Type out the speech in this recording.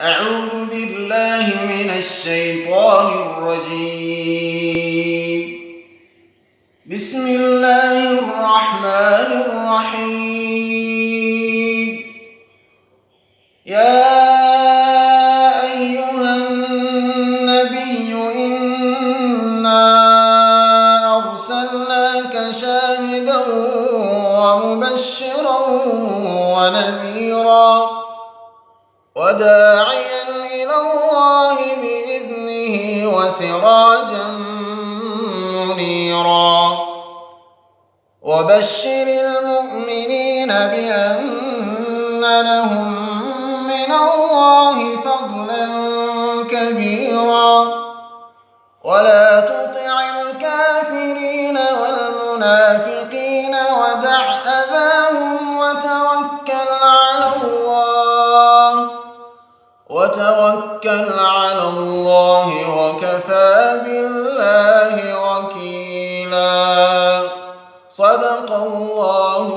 أعوذ بالله من الشيطان الرجيم. بسم الله الرحمن الرحيم. يا أيها النبي إنا أرسلناك شاهدا ومبشرا ونذيرا وداعيا إلى الله بإذنه وسراجا منيرا وبشر المؤمنين بأن لهم من الله فضلا كبيرا ولا تطع الكافرين والمنافقين ودع أذاهم وتوكل على الله وكفى بالله وكيلا. صدق الله